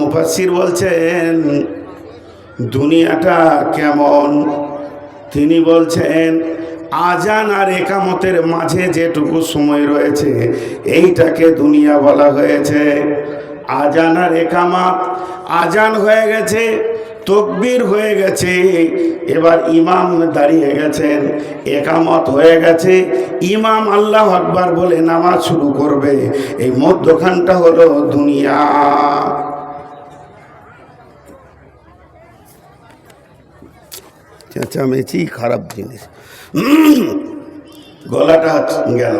মুফাসসির বলছেন দুনিয়াটা কেমন। তিনি বলছেন আজান আর একামতের মাঝে যেটুকু সময় রয়েছে এইটাকে দুনিয়া বলা হয়েছে। আজান আর একামত, আজান হয়ে গেছে, তকবীর হয়ে গেছে, এবার ইমাম দাঁড়িয়ে গেছেন, একামত হয়ে গেছে, ইমাম আল্লাহু আকবার বলে নামাজ শুরু করবে, এই মধ্যখানটা হলো দুনিয়া। চেঁচামেচি খারাপ জিনিস, গলাটা গেল।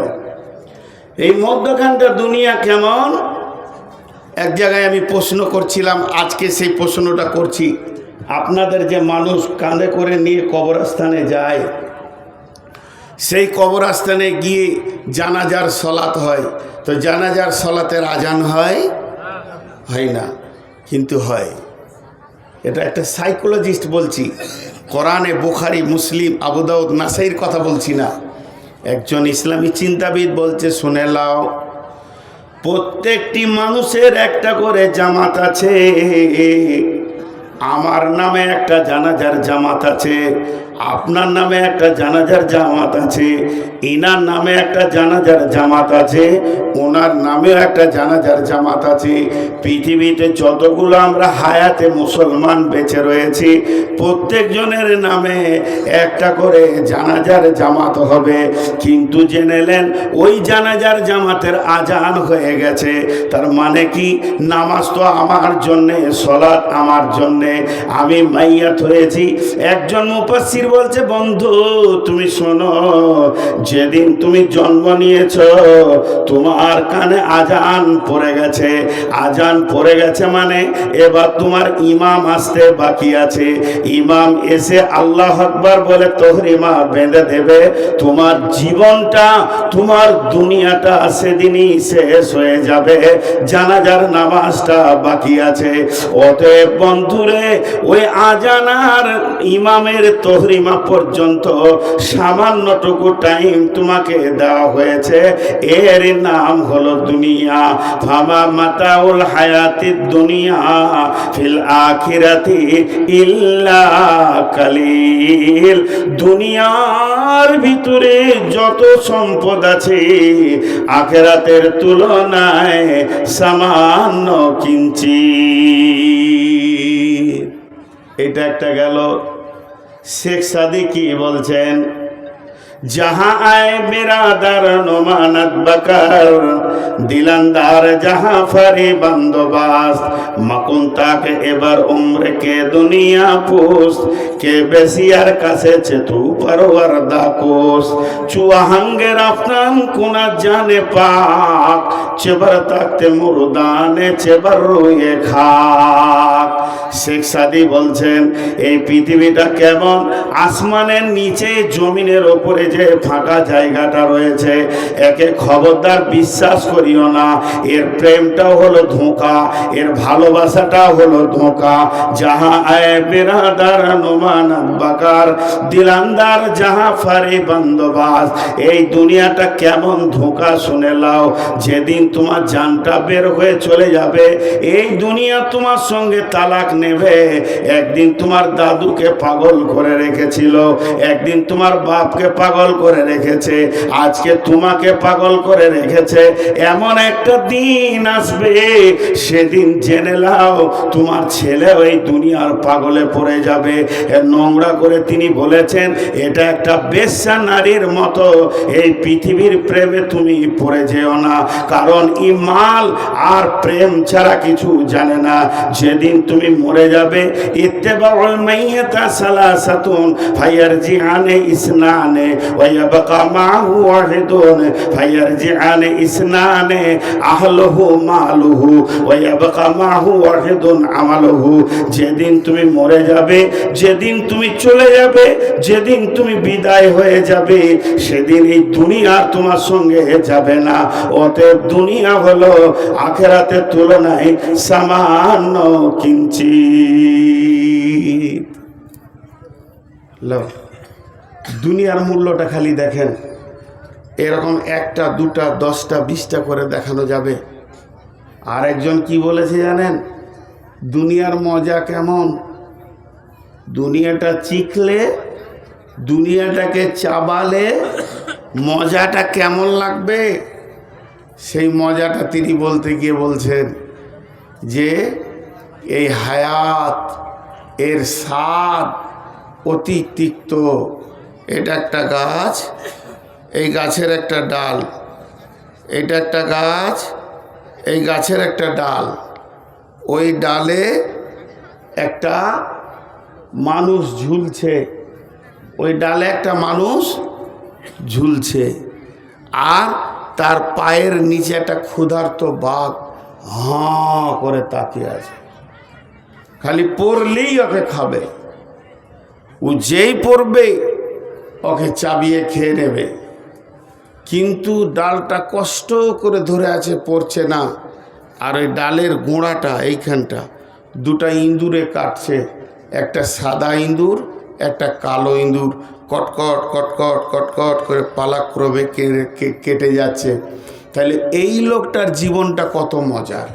এই মধ্যখানটা দুনিয়া কেমন। এক জায়গায় আমি প্রশ্ন করছিলাম, আজকে সেই প্রশ্নটা করছি। আপনাদের যে মানুষ কাঁধে করে নিয়ে কবরস্থানে যায়, সেই কবরস্থানে গিয়ে জানাজার সলাত হয়, তো জানাজার সলাতের আজান হয়? হয় না, কিন্তু হয়। এটা একটা সাইকোলজিস্ট বলছি, কোরআনে, বুখারী, মুসলিম, আবু দাউদ, নাসাইর কথা বলছি না, একজন ইসলামী চিন্তাবিদ বলছে, শুনে লাও, প্রত্যেকটি মানুষের একটা করে জামাত আছে। আমার নামে একটা জানাজার জামাত আছে, আপনার নামে একটা জানাজার জামাত আছে, ইনার নামে একটা জানাজার জামাত আছে, ওনার নামেও একটা জানাজার জামাত আছে। পৃথিবীতে যতগুলো আমরা হায়াতে মুসলমান বেঁচে রয়েছি, প্রত্যেকজনের নামে একটা করে জানাজার জামাত হবে। কিন্তু জেনেলেন ওই জানাজার জামাতের আজান হয়ে গেছে, তার মানে কি? নামাজ তো আমার জন্যে, সলাৎ আমার জন্যে, আমি মাইয়াত হয়েছি। একজন মুফাসসির বলছে, বন্ধু তুমি শোনো, যেদিন তুমি জন্ম নিয়েছ তোমার কানে আজান পড়ে গেছে। আজান পড়ে গেছে মানে এবার তোমার ইমাম আসতে বাকি আছে। ইমাম এসে আল্লাহু আকবার বলে তহরিমা বেঁধে দেবে। তোমার জীবনটা, তোমার দুনিয়াটা সেদিনই শেষ হয়ে যাবে, জানাজার নামাজটা বাকি আছে। অতএব বন্ধুরে, ওই আজান আর ইমামের তহরিমা পর্যন্ত সামান্যটুকু টাইম তোমাকে দেওয়া হয়েছে, এর নাম হলো দুনিয়া। ফামা মাতাউল হায়াতিদ দুনিয়া ফিল আখিরাতি ইল্লা কালিল। দুনিয়ার ভিতরে যত সম্পদ আছে আখিরাতের তুলনায় সামান্য কিঞ্চিৎ। এটা একটা গেল। শেখ সাদি কি বলছেন? जहाँ आए बिरादर नुमानत बकर दिलंदार जहाँ फरी बंदोबस्त मकुन ताक एबर उम्र के दुनिया पुस्त के बेसियार कासे चेतु परवरदा कोस चुआहंगे रफ्तान कुना जाने पाक चेबर ताकते मुर्दाने चेबर रुए खाक। শেখ সাদি বলছেন এই পৃথিবীটা কেমন। আসমানের নিচে, জমিনের ওপরে যে ফাঁকা জায়গাটা রয়েছে, একে খবরদার বিশ্বাস করিও না। এর প্রেমটাও হলো ধোঁকা, এর ভালোবাসাটাও হলো ধোঁকা। যাহা আয়ে বিরাদার নুমানাত বাকার দিলান্দার যাহা ফারি বন্দোবাস। এই দুনিয়াটা কেমন ধোঁকা, শুনে লাও। যেদিন তোমার জানটা বের হয়ে চলে যাবে, এই দুনিয়া তোমার সঙ্গে তালাক নেবে। একদিন তোমার দাদুকে পাগল করে রেখেছিল, একদিন তোমার বাপকে পাগল করে রেখেছে, আজকে তোমাকে পাগল করে রেখেছে। এমন একটা দিন আসবে, সেদিন জেনে নাও তোমার ছেলে ওই দুনিয়ার পাগলে পড়ে যাবে। নোংরা করে তিনি বলেছেন, এটা একটা বেশ্যা নারীর মতো। এই পৃথিবীর প্রেমে তুমি পড়ে যেও না, কারণ ইমাল আর প্রেম ছাড়া কিছু জানে না। যেদিন তুমি মরে যাবে, ইত্তেবাউল মাইয়াতা সালাসাতুন ফায়ারজিআনে ইসনানে ওয়া ইয়াবকা মাহু ওয়াহিদুন ফায়ারজিআনে ইসনানে আহলুহু মালুহু ওয়া ইয়াবকা মাহু ওয়াহিদুন আমালুহু। যেদিন তুমি মরে যাবে, যেদিন তুমি চলে যাবে, যেদিন তুমি বিদায় হয়ে যাবে, সেদিন এই দুনিয়া তোমার সঙ্গে যাবে না। অতএব দুনিয়া হলো আখিরাতের তুলনায় সামান্য কিঞ্চিৎ। দুনিয়ার মূল্যটা খালি দেখেন, এরকম একটা, দুটা, 10টা, 20টা করে দেখানো যাবে। আর একজন কি বলেছে জানেন? দুনিয়ার মজা কেমন, দুনিয়াটা চিখলে, দুনিয়াটাকে চাবালে মজাটা কেমন লাগবে, সেই মজাটা তিনি বলতে গিয়ে বলছেন যে এই হায়াত, এর স্বাদ অতি তিক্ত। এটা একটা গাছ, এই গাছের একটা ডাল, এটা একটা গাছ, এই গাছের একটা ডাল, ওই ডালে একটা মানুষ ঝুলছে, ওই ডালে একটা মানুষ ঝুলছে, আর তার পায়ের নিচে একটা ক্ষুধার্ত বাঘ হাঁ করে তাকিয়ে আছে, খালি পড়লেই ওকে খাবে, ও যেই পড়বে ওকে চাবিয়ে খেয়ে নেবে। কিন্তু ডালটা কষ্ট করে ধরে আছে, পড়ছে না, আর ওই ডালের গোড়াটা এইখানটা দুটা ইঁদুরে কাটছে, একটা সাদা ইঁদুর, একটা কালো ইঁদুর, কটকট কটকট কটকট করে পালাক্রমে কেটে যাচ্ছে। তাহলে এই লোকটার জীবনটা কত মজার।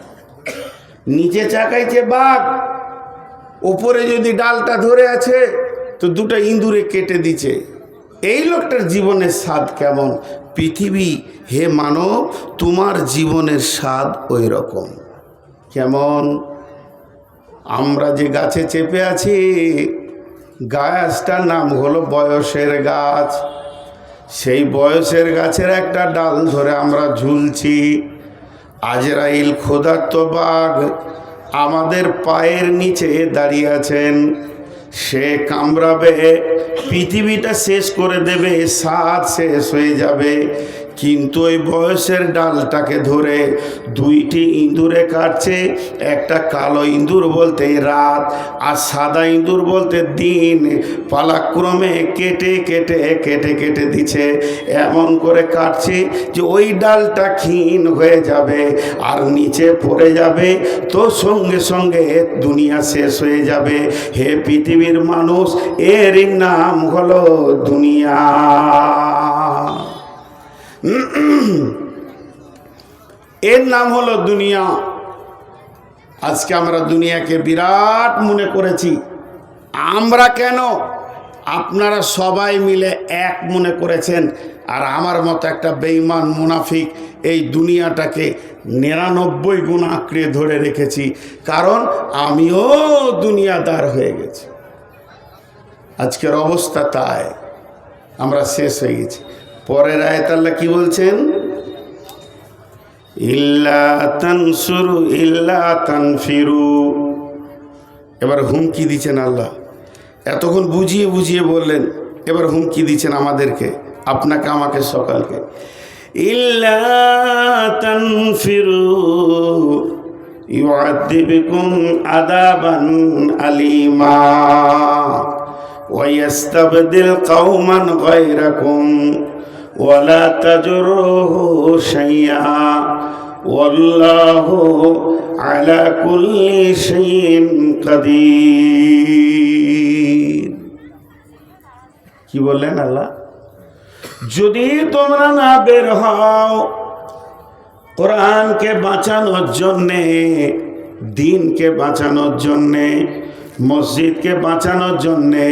নিচে চাকাইছে বাঘ, ওপরে যদি ডালটা ধরে আছে তো দুটা ইঁদুরে কেটে দিচ্ছে। এই লোকটার জীবনের স্বাদ কেমন? পৃথিবী হে মানব, তোমার জীবনের স্বাদ ওই রকম। কেমন? আমরা যে গাছে চেপে আছি, গাছটার নাম হলো বয়সের গাছ। সেই বয়সের গাছের একটা ডাল ধরে আমরা ঝুলছি। আজরাইল ক্ষুধার্ত বাঘ আমাদের পায়ের নিচে দাঁড়িয়ে আছেন, সে কামড়াবে, পৃথিবীটা শেষ করে দেবে, স্বাদ শেষ হয়ে যাবে। কিন্তু ওই বয়সের ডালটাকে ধরে দুইটি ইঁদুরে কাটছে, একটা কালো ইঁদুর বলতে রাত, আর সাদা ইঁদুর বলতে দিন। পালাক্রমে কেটে কেটে কেটে কেটে দিচ্ছে, এমন করে কাটছে যে ওই ডালটা ক্ষীণ হয়ে যাবে আর নিচে পড়ে যাবে, তো সঙ্গে সঙ্গে দুনিয়া শেষ হয়ে যাবে। হে পৃথিবীর মানুষ, এর নাম হলো দুনিয়া। এর নাম হলো দুনিয়া। আজকে আমরা দুনিয়াকে বিরাট মনে করেছি। আমরা কেন, আপনারা সবাই মিলে এক মনে করেছেন, আর আমার মতো একটা বেঈমান মুনাফিক এই দুনিয়াটাকে 99 গুণ আঁকড়ে ধরে রেখেছি, কারণ আমিও দুনিয়াদার হয়ে গেছি। আজকের অবস্থা তাই, আমরা শেষ হয়ে গেছি। পরের আয়াত আল্লাহ কি বলছেন? ইল্লা তানসুরু ইল্লা তানফিরু। এবার হুমকি দিচ্ছেন আল্লাহ। এতক্ষণ বুঝিয়ে বুঝিয়ে বললেন, এবার হুমকি দিচ্ছেন আমাদেরকে, আপনাকে, আমাকে, সকলকে। ইল্লা তানফিরু ইউআযিবকুম আযাবান আলীমা ওয়াইস্তাবদিল কওমান গায়রাকুম ওয়ালা তাজরুহু শাইআ ওয়াল্লাহু আলা কুল্লি শাইইন কাদির। কি বললেন আল্লাহ? যদি তোমরা না বের হও কোরআনকে বাঁচানোর জন্যে, দিনকে বাঁচানোর জন্যে, মসজিদকে বাঁচানোর জন্যে,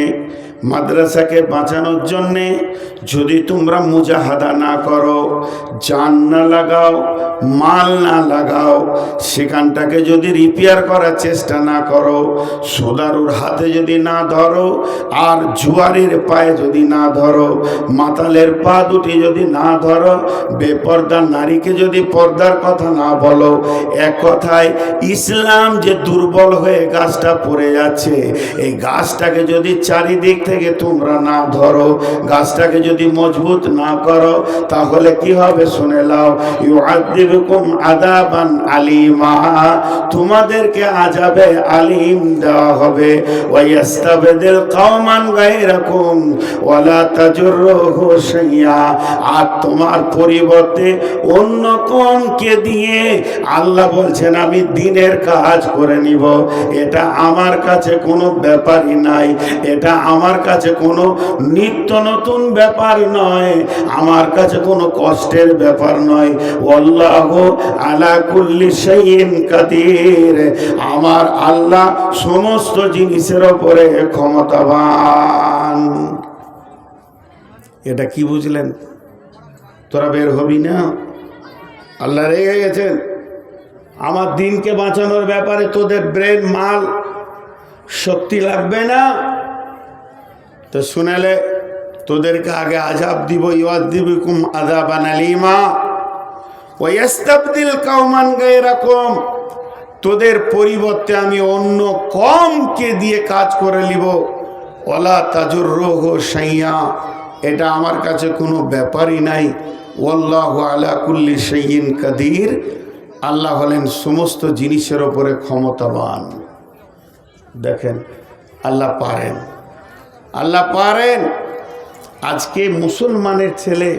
মাদ্রাসাকে বাঁচানোর জন্যে, যদি তোমরা মুজাহাদা না করো, জান না লাগাও, মাল না লাগাও, সেখানটাকে যদি রিপেয়ার করার চেষ্টা না করো, সোদারুর হাতে যদি না ধরো, আর জুয়ারির পায়ে যদি না ধরো, মাতালের পা দুটি যদি না ধরো, বেপর্দা নারীকে যদি পর্দার কথা না বলো, এক কথায় ইসলাম যে দুর্বল হয়ে গাছটা পড়ে যাচ্ছে, এই গাছটাকে যদি চারিদিক থেকে তোমরা না ধরো, গাছটাকে যদি মজবুত না করো, তাহলে কি হবে শুনে নাও। ইউআযিবকুম আযাবান আলীমা, তোমাদেরকে আযাবে আলীম দেওয়া হবে। ওয়াইস্তাবদিল কওমান গায়রাকুম ওয়ালা তাজরুহু শাইআ, আর তোমার পরিবর্তে অন্য কমকে দিয়ে আল্লাহ বলছেন আমি দিনের কাজ করে নিব। এটা আমার কাছে কোনো ব্যাপারই নাই, এটা আমার আমার কাছে কোনো নিত্য নতুন ব্যাপার নয়, আমার কাছে কোনো কষ্টের ব্যাপার নয়। আল্লাহু আলা কুল্লি শাইইন কাদির, আমার আল্লাহ সমস্ত জিনিসের উপরে ক্ষমতাবান। এটা কি বুঝলেন? তোরা বের হবি না? আল্লাহ রেগে গেছেন। আমার দিনকে বাঁচানোর ব্যাপারে তোদের ব্রেন মাল শক্তি লাগবে না তো শুনেলে তোদেরকে আগে আযাব দিব। ইউআযিবুকুম আযাবান আলীমা ওয়া ইস্তাবদিল কওমান গায়রাকুম, তোদের পরিবর্তে আমি অন্য কমকে দিয়ে কাজ করে নিব। ওয়ালা তাজুররুহু শাইয়া, এটা আমার কাছে কোনো ব্যাপারই নাই। ওয়াল্লাহু আলা কুল্লি শাইইন কাদির, আল্লাহ হলেন সমস্ত জিনিসের ওপরে ক্ষমতাবান। দেখেন আল্লাহ পারেন, আল্লাহ পারেন। আজকে মুসলমানের ছেলে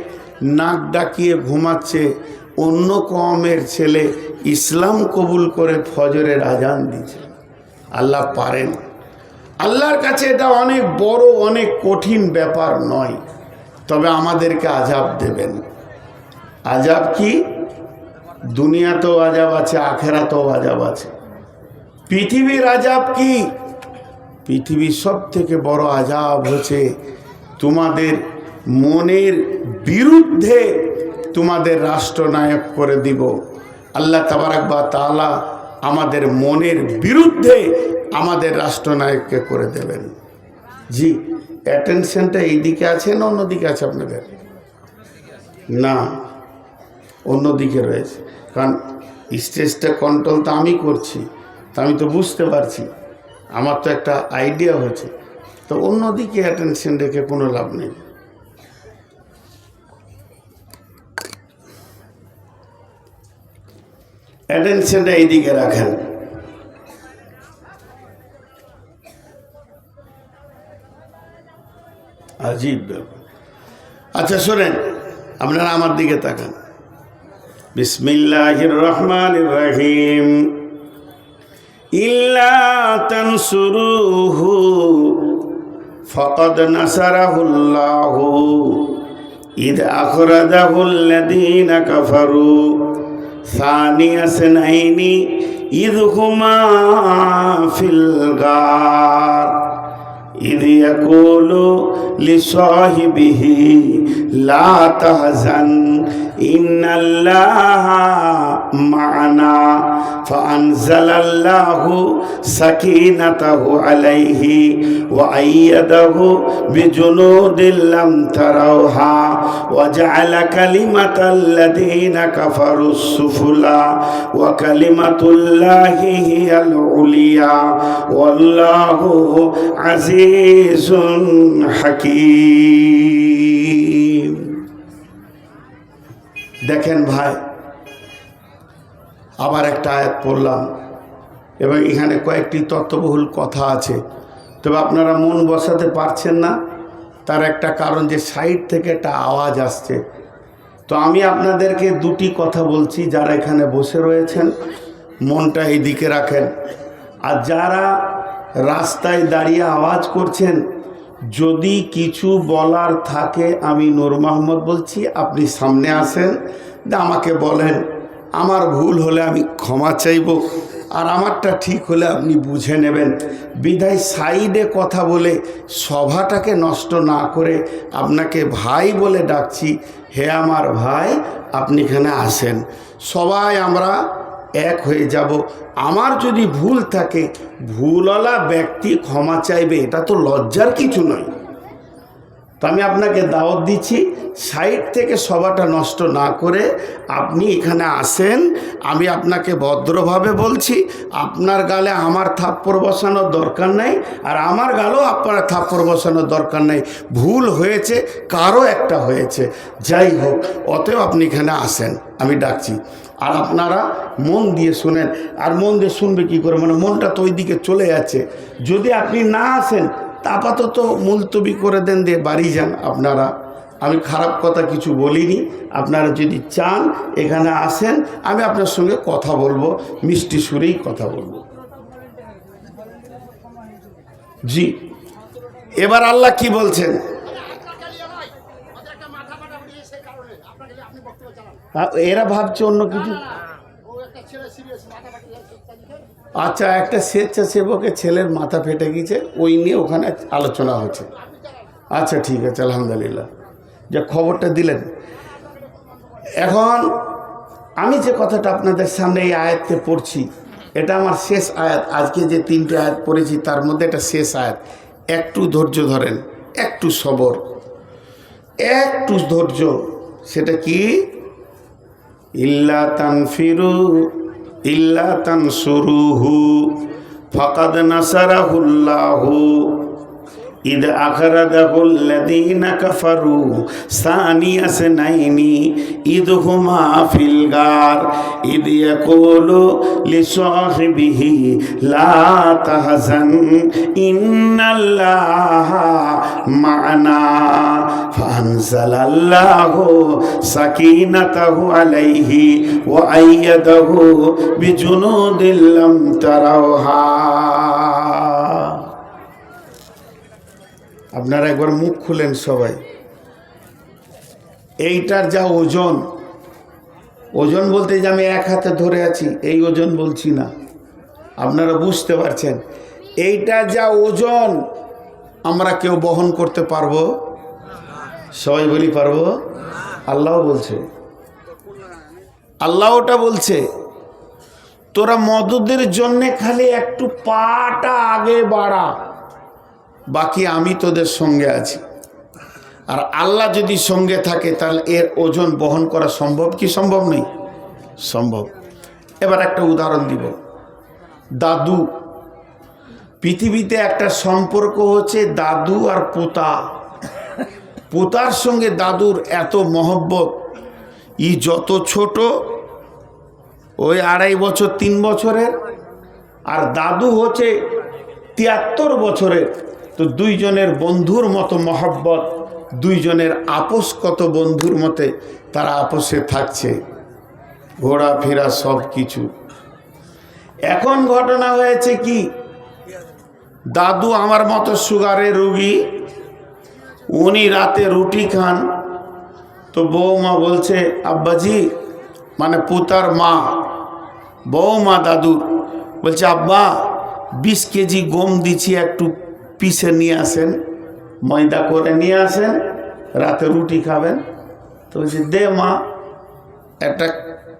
নাক ডাকিয়ে ঘুমাচ্ছে, অন্য কওমের ছেলে ইসলাম কবুল করে ফজরের আজান দিচ্ছে। আল্লাহ পারেন। আল্লাহর কাছে এটা অনেক বড়, অনেক কঠিন ব্যাপার নয়। তবে আমাদেরকে আযাব দেবেন। আযাব কি? দুনিয়াতেও আযাব আছে, আখেরাতেও আযাব আছে। পৃথিবীর আযাব কি? পৃথিবীর সব থেকে বড় আযাব হচ্ছে তোমাদের মনের বিরুদ্ধে তোমাদের রাষ্ট্রনায়ক করে দিব। আল্লাহ তাবারাক ওয়া তাআলা আমাদের মনের বিরুদ্ধে আমাদের রাষ্ট্রনায়ককে করে দেবেন। জি, অ্যাটেনশনটা এইদিকে আছে না অন্যদিকে আছে আপনাদের? না, অন্যদিকে রয়েছে। কারণ স্টেজটা কন্ট্রোল তো আমি করছি, তা আমি তো বুঝতে পারছি, আমার তো একটা আইডিয়া হচ্ছে। তো অন্যদিকে অ্যাটেনশন রেখে কোনো লাভ নেই। অ্যাটেনশনটা এইদিকে রাখেন। আজীব ব্যাপার। আচ্ছা শোনেন, আপনারা আমার দিকে তাকান। বিসমিল্লাহির রহমানির রহিম। ইল্লা তানসুরুহু ফাকাদ নাসারাহুল্লাহু ইদ আখরাজাহুল্লাযীনা কাফারু সানিয়া ইসনাইনি ইদ হুমা ফিল গার ইদ ইয়াকুলু লিসাহিবিহি লা তাহজান ইন্নাল্লাহা মা'ানা ফাআনজালাল্লাহু সাকিনাতাহু আলাইহি ওয়া আইয়াদাহু বিজুনুদিন লাম তারাওহা ওয়া জা'আলা কালিমাতাল্লাযীনা কাফারুস সুফলা ওয়া কালিমাতুল্লাহি হিয়াল উলিয়া ওয়াল্লাহু আজিজুন হাকীম। দেখেন ভাই, আবার একটা আয়াত পড়লাম এবং এখানে কয়েকটি তত্ত্ববহুল কথা আছে। তবে আপনারা মন বসাতে পারছেন না, তার একটা কারণ যে সাইড থেকে একটা আওয়াজ আসছে। তো আমি আপনাদেরকে দুটি কথা বলছি, যারা এখানে বসে রয়েছেন মনটা এইদিকে রাখেন, আর যারা রাস্তায় দাঁড়িয়ে আওয়াজ করছেন, যদি কিছু বলার থাকে, আমি নূর মোহাম্মদ বলছি, আপনি সামনে আসেন, আমাকে বলেন। আমার ভুল হলে আমি ক্ষমা চাইব, আর আমারটা ঠিক হলে আপনি বুঝে নেবেন। বিধায় সাইডে কথা বলে সভাটাকে নষ্ট না করে আপনাকে ভাই বলে ডাকছি। হে আমার ভাই, আপনি এখানে আসেন, সবাই আমরা এক হয়ে যাব। আমার যদি ভুল থাকে, ভুলওয়ালা ব্যক্তি ক্ষমা চাইবে, এটা তো লজ্জার কিছু নয়। তো আমি আপনাকে দাওয়াত দিচ্ছি, সাইড থেকে সভাটা নষ্ট না করে আপনি এখানে আসেন। আমি আপনাকে ভদ্রভাবে বলছি, আপনার গালে আমার থাপ্পড় বসানোর দরকার নেই, আর আমার গালেও আপনার থাপ্পড় বসানোর দরকার নেই। ভুল হয়েছে, কারো একটা হয়েছে, যাই হোক, অতএব আপনি এখানে আসেন, আমি ডাকছি। আর আপনারা মন দিয়ে শুনেন। আর মন দিয়ে শুনবে কী করে, মানে মনটা তো ওই দিকে চলে যাচ্ছে। যদি আপনি না আসেন, আপাতত মুলতবি করে দেন, দিয়ে বাড়ি যান আপনারা। আমি খারাপ কথা কিছু বলিনি। আপনারা যদি চান এখানে আসেন, আমি আপনার সঙ্গে কথা বলবো, মিষ্টি সুরেই কথা বলবো। জি, এবার আল্লাহ কি বলছেন? এরা ভাবছে অন্য কিছু। আচ্ছা, একটা স্বেচ্ছাসেবকের ছেলের মাথা ফেটে গিয়েছে, ওই নিয়ে ওখানে আলোচনা হচ্ছে। আচ্ছা ঠিক আছে, আলহামদুলিল্লাহ, যে খবরটা দিলেন। এখন আমি যে কথাটা আপনাদের সামনে এই আয়াতকে পড়ছি, এটা আমার শেষ আয়াত। আজকে যে 3টে আয়াত পড়েছি তার মধ্যে এটা শেষ আয়াত। একটু ধৈর্য ধরেন, একটু সবর, একটু ধৈর্য। সেটা কি? ইল্লা তানফিরু ইল্লা তানসুরুহু ফাকাদ নাসারাহুল্লাহু ইদ আখরাজাহুল্লাযীনা কাফারু সানিয়া সানাইনি ইদ হুমা ফিল গার ইদ ইয়াকুলু লিসাহিবিহি লা তাহজান ইন্নাল্লাহা মা'ানা ফানজালাল্লাহু সাকিনাতাহু আলাইহি ওয়া আইয়াদাহু বিজুনুদিন লাম তারাওহা। আপনারা একবার মুখ খুলেন সবাই। এইটার যা ওজন, ওজন বলতে যে আমি এক হাতে ধরে আছি এই ওজন বলছি না, আপনারা বুঝতে পারছেন। এইটা যা ওজন আমরা কেউ বহন করতে পারবো? সবাই বলি পারবো? আল্লাহ বলছে, আল্লাহ ওটা বলছে, তোরা মদদের জন্যে খালি একটু পাটা আগে বাড়া, বাকি আমি তোদের সঙ্গে আছি। আর আল্লাহ যদি সঙ্গে থাকে তাহলে এর ওজন বহন করা সম্ভব কি সম্ভব নেই? সম্ভব। এবার একটা উদাহরণ দিব। দাদু, পৃথিবীতে একটা সম্পর্ক হচ্ছে দাদু আর পোতা। পোতার সঙ্গে দাদুর এত মহব্বত, ই যত ছোট ওই 2.5 বছর 3 বছরের, আর দাদু হচ্ছে 73 বছরের। তো দুইজনের বন্ধুর মতো মহব্বত, দুইজনের আপোষ কত বন্ধুর মতে তারা আপোষে থাকছে, ঘোরাফেরা সব কিছু। এখন ঘটনা হয়েছে কি, দাদু আমার মতো সুগারের রুগী, উনি রাতে রুটি খান। তো বৌমা বলছে, আব্বাজি, মানে পুতার মা, বৌমা দাদুর বলছে, আব্বা 20 কেজি গম দিচ্ছি, একটু পিষে নিয়ে আসেন, ময়দা করে নিয়ে আসেন, রাতে রুটি খাবেন। তো বলছে, দে মা। একটা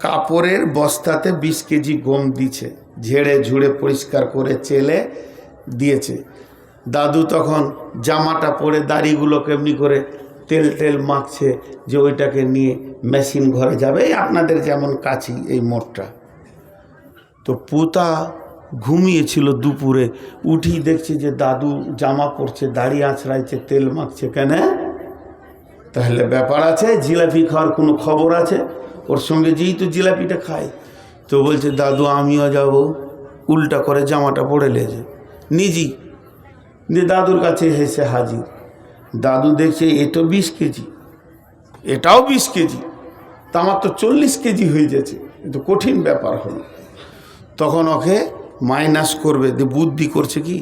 কাপড়ের বস্তাতে 20 কেজি গম দিছে, ঝেড়ে ঝুড়ে পরিষ্কার করে চেলে দিয়েছে। দাদু তখন জামাটা পরে দাড়িগুলো কেমনি করে তেল টেল মাখছে, যে ওইটাকে নিয়ে মেশিন ঘরে যাবে, আপনাদের যেমন কাছি এই মোটটা। তো পুতা ঘুমিয়েছিল, দুপুরে উঠি দেখছে যে দাদু জামা পরছে, দাড়ি আঁচড়াইছে, তেল মাখছে। কেন? তাহলে ব্যাপার আছে, জিলাপি খাওয়ার কোনো খবর আছে? ওর সঙ্গে যেই তো জিলাপিটা খায়। তো বলছে, দাদু আমিও যাব। উল্টা করে জামাটা পরে লেছে নিজেই, দিয়ে দাদুর কাছে এসে হাজির। দাদু দেখছে এ তো 20 কেজি, এটাও 20 কেজি, তা আমার তো 40 কেজি হয়ে যাচ্ছে, এ তো কঠিন ব্যাপার হলো। তখন ওকে মাইনাস করবে, দিয়ে বুদ্ধি করছে কি,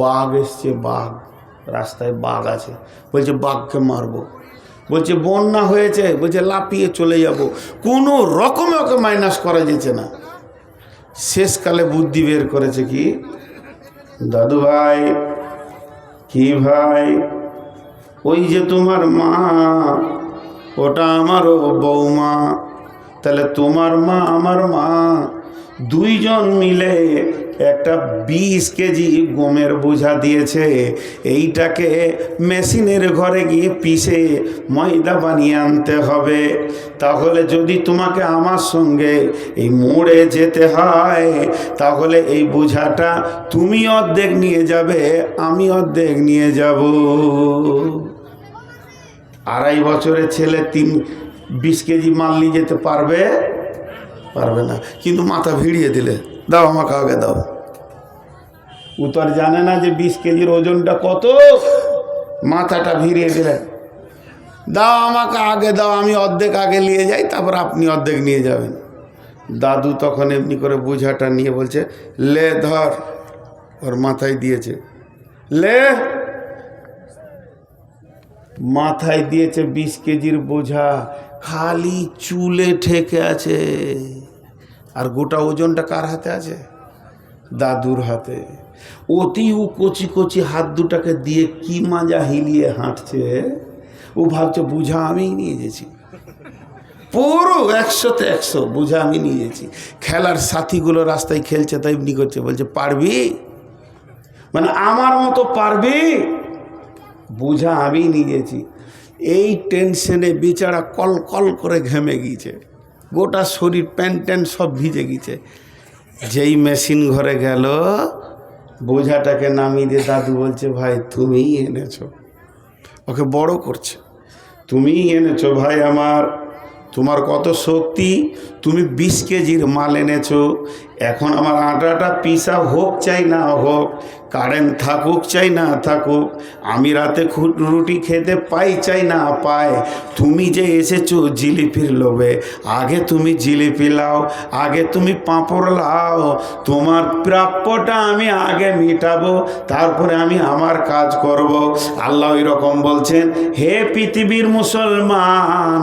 বাঘ এসছে, বাঘ রাস্তায় বাঘ আছে, বলছে বাঘকে মারবো। বলছে বন্যা হয়েছে, বলছে লাফিয়ে চলে যাব। কোনো রকমে ওকে মাইনাস করা যেছে না। শেষকালে বুদ্ধি বের করেছে কি, দাদু ভাই, কি ভাই, ওই যে তোমার মা, ওটা আমারও বৌমা, তাহলে তোমার মা আমার মা, দুইজন মিলে একটা 20 কেজি গমের বোঝা দিয়েছে। এইটাকে মেশিনের ঘরে গিয়ে পিষে ময়দা বানিয়ে আনতে হবে। তাহলে যদি তোমাকে আমার সঙ্গে এই মোড়ে যেতে হয়, তাহলে এই বোঝাটা তুমি অর্ধেক নিয়ে যাবে, আমি অর্ধেক নিয়ে যাব। 2.5 বছরের ছেলে 20 কেজি মাল নিয়ে যেতে পারবে? পারবে না। কিন্তু মাথা ভিড়িয়ে দিলে, দাও আমাকে আগে দাও। ও তো আর জানে না যে 20 কেজির ওজনটা কত। মাথাটা ভিড়িয়ে দিলেন, দাও আমাকে আগে দাও, আমি অর্ধেক আগে নিয়ে যাই, তারপর আপনি অর্ধেক নিয়ে যাবেন। দাদু তখন এমনি করে বোঝাটা নিয়ে বলছে, লে ধর, ওর মাথায় দিয়েছে, লে মাথায় দিয়েছে 20 কেজির বোঝা, খালি চুলে ঠেকে আছে। আর গোটা ওজনটা কার হাতে আছে? দাদুর হাতে। অতি ও কচি কচি হাত দুটাকে দিয়ে কি মাজা হিলিয়ে হাঁটছে। ও ভাবছে বোঝা আমি নিয়ে গেছি, পুরো 100-তে 100 বোঝা আমি নিয়ে গেছি। খেলার সাথীগুলো রাস্তায় খেলছে, তাই এমনি করছে, বলছে পারবি, মানে আমার মতো পারবি, বোঝা আমি নিয়ে গেছি। এই টেনশনে বেচারা কল কল করে ঘেমে গিয়েছে, গোটা শরীর প্যান্ট ট্যান্ট সব ভিজে গিয়েছে। যেই মেশিন ঘরে গেল, বোঝাটাকে নামিয়ে দিয়ে দাদু বলছে ভাই তুমিই এনেছো, ওকে বড় করছে, তুমিই এনেছো ভাই আমার, তোমার কত শক্তি, তুমি 20 কেজির মাল এনেছো। এখন আমার আটাটা পিসা হোক চাই না হোক, কারেন্ট থাকুক চাই না থাকুক, আমি রাতে রুটি খেতে পাই চাই না পাই, তুমি যে এসেছো জিলিপির লোভে, আগে তুমি জিলিপি লাও, আগে তুমি পাঁপড় লাও, তোমার প্রাপ্যটা আমি আগে মিটাবো, তারপরে আমি আমার কাজ করব। আল্লাহ এরকম বলছেন, হে পৃথিবীর মুসলমান,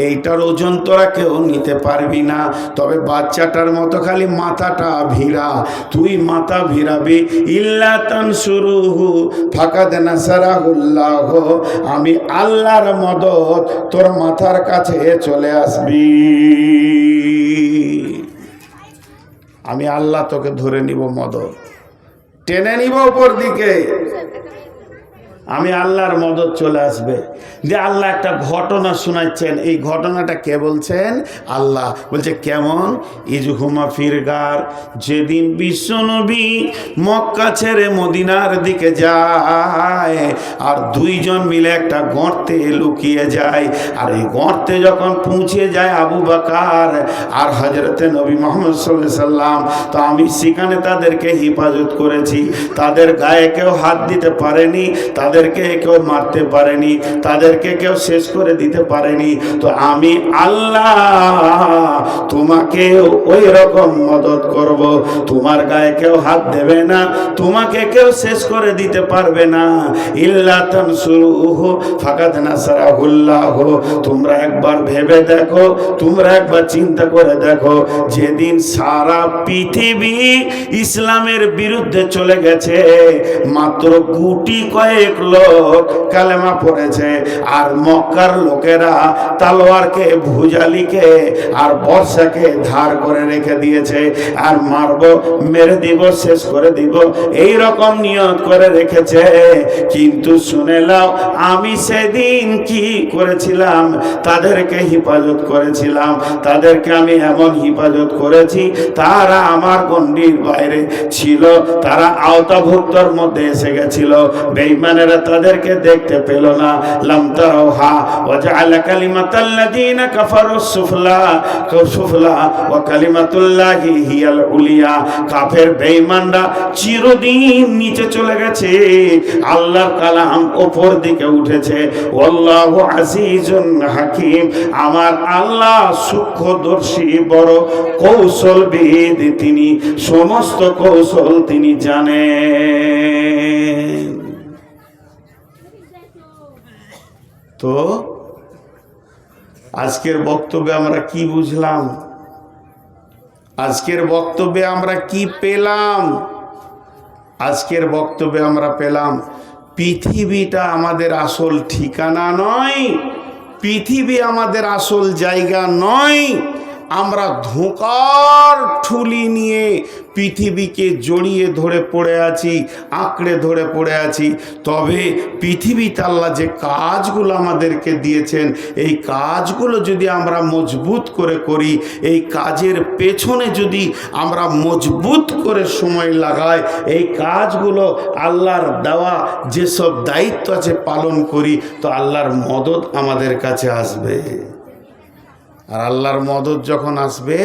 এইটার ওজন তোরা কেউ নিতে পারবি না, তবে বাচ্চাটার মতো খালি মাথাটা ভিড়া, তুই মাথা ভিড়াবি। ইল্লা তানসুরুহু ফাকাদ নাসারাহুল্লাহ, আমি আল্লাহর মদদ তোর মাথার কাছে চলে আসবি, আমি আল্লাহ তোকে ধরে নিব, মদদ টেনে নিব উপর দিকে, আমি আল্লাহর মদদ চলে আসবে। যে আল্লাহ একটা ঘটনা শোনাচ্ছেন, এই ঘটনাটা কে বলছেন? আল্লাহ বলছে কেমন? ইজহুমা ফিরগার, যেদিন বিশ্বনবী মক্কা ছেড়ে মদিনার দিকে যায়, আর দুইজন মিলে একটা গর্তে লুকিয়ে যায়, আর এই গর্তে যখন পৌঁছে যায় আবু বকর আর হযরতে নবী মুহাম্মদ সাল্লাল্লাহু আলাইহি সাল্লাম, তো আমি সেখানে তাদেরকে হেফাজত করেছি, তাদের গায়ে কেউ হাত দিতে পারেনি, তাদেরকে কেউ মারতে পারেনি, তাদেরকে কেউ শেষ করে দিতে পারেনি। তো আমি আল্লাহ তোমাকে ওই রকম মদদ করব, তোমার গায়ে কেউ হাত দেবে না, তোমাকে কেউ শেষ করে দিতে পারবে না। ইল্লা তানসুরুহু ফাকাদ নাসারাহুল্লাহ, তোমরা একবার ভেবে দেখো, তোমরা একবার চিন্তা করে দেখো, যেদিন সারা পৃথিবী ইসলামের বিরুদ্ধে চলে গেছে, মাত্র গুটি কয়েক লোক কালেমা পড়েছে, আর মক্কার লোকেরা তালোয়ারকে, ভুজালিকে আর বর্ষাকে ধার করে রেখে দিয়েছে, আর মারবো, মেরে দিব, শেষ করে দিব, এই রকম নিয়ত করে রেখেছে। কিন্তু শুনে নাও, আমি সেদিন কি করেছিলাম? তাদেরকে হেফাজত করেছিলাম, তাদেরকে আমি এমন হেফাজত করেছি, তারা আমার গণ্ডির বাইরে ছিল, তারা আওতাভুক্তর মধ্যে এসে গেছিল, বেঈমানেরা তাদেরকে দেখতে পেল না। লাম তারাহা ওয়া জাআলা কালিমাতাল্লাযীনা কাফারু সুফলা ওয়া কালিমাতুল্লাহি হিয়াল উলিয়া। কাফের বেঈমানরা চিরদিন নিচে চলে গেছে, আল্লাহর কালাম উপর দিকে উঠেছে। আল্লাহু আজিজুন হাকীম, আমার আল্লাহ সূক্ষ্মদর্শী, বড় কৌশলবিদ, তিনি সমস্ত কৌশল তিনি জানেন। তো আজকের বক্তব্যে আমরা কি বুঝলাম? আজকের বক্তব্যে আমরা কি পেলাম? আজকের বক্তব্যে আমরা পেলাম, পৃথিবীটা আমাদের আসল ঠিকানা নয়, পৃথিবী আমাদের আসল জায়গা নয়। আমরা ধোঁকার ঠুলি নিয়ে পৃথিবীকে জড়িয়ে ধরে পড়ে আছি, আঁকড়ে ধরে পড়ে আছি। তবে পৃথিবীতে আল্লাহ যে কাজগুলো আমাদেরকে দিয়েছেন, এই কাজগুলো যদি আমরা মজবুত করে করি, এই কাজের পেছনে যদি আমরা মজবুত করে সময় লাগাই, এই কাজগুলো আল্লাহর দেওয়া যেসব দায়িত্ব আছে পালন করি, তো আল্লাহর মদদ আমাদের কাছে আসবে। আর আল্লাহর মদদ যখন আসবে,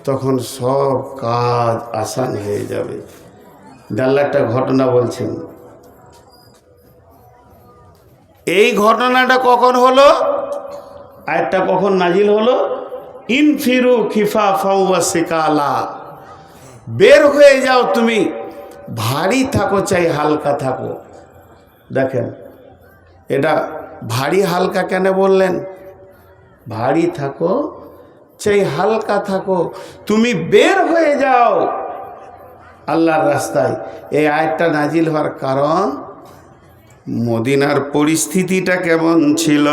তখন সব কাজ আসান হয়ে যাবে। আল্লাহ একটা ঘটনা বলছেন, এই ঘটনাটা কখন হলো, আয়াতটা কখন নাজিল হলো? ইনফিরু খিফাফা ওয়া সিকালা, বের হয়ে যাও তুমি, ভারী থাকো চাই হালকা থাকো। দেখেন, এটা ভারী হালকা কেন বললেন? ভারী থাকো চাই হালকা থাকো, তুমি বের হয়ে যাও আল্লাহর রাস্তায়। এই আয়াতটা নাজিল হওয়ার কারণ মদিনার পরিস্থিতিটা কেমন ছিল।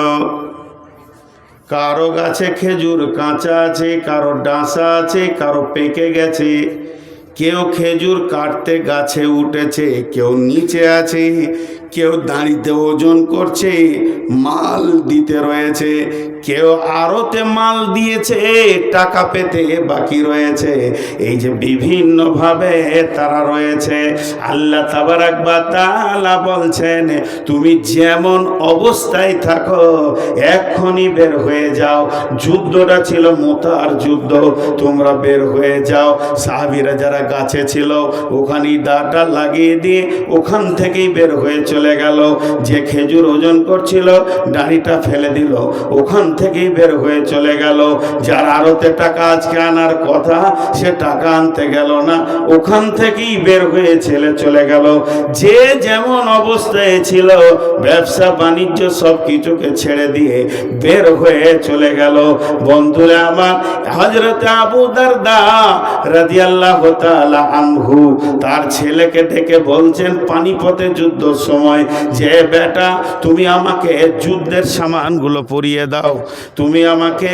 কারো গাছে খেজুর কাঁচা আছে, কারো ডাঁসা আছে, কারো পেকে গেছে। কেউ খেজুর কাটতে গাছে উঠেছে, কেউ নিচে আছে, কেউ দাঁড়িতে ওজন করছে, মাল দিতে রয়েছে, কেউ আড়তে মাল দিয়েছে, টাকা পেতে বাকি রয়েছে। এই যে বিভিন্নভাবে তারা রয়েছে। আল্লাহ তাবারাক ওয়া তাআলা বলছেন, তুমি যেমন অবস্থায় থাকো এক্ষুনি বের হয়ে যাও। যুদ্ধটা ছিল মুতার যুদ্ধ, তোমরা বের হয়ে যাও। সাহাবীরা যারা গাছে ছিল ওখানেই দাঁড়টা লাগিয়ে দিয়ে ওখান থেকেই বের হয়ে চলে গেল। যে খেজুর ওজন করছিল ডাঁড়িটা ফেলে দিল, ওখান থেকেই বের হয়ে চলে গেল। যার আড়তে টাকা আজকে আনার কথা সে টাকা আনতে গেল না, ওখান থেকেই বের হয়ে চলে গেল। যে যেমন অবস্থায় ছিল ব্যবসা বাণিজ্য সব কিছুকে ছেড়ে দিয়ে বের হয়ে চলে গেল। বন্ধুরা আমার, হযরত আবু দারদা রাদিয়াল্লাহু তাআলা আনহু তার ছেলেকে ডেকে বলছেন পানিপথে যুদ্ধের সময়, যে বেটা তুমি আমাকে যুদ্ধের সামানগুলো পরিয়ে দাও, তুমি আমাকে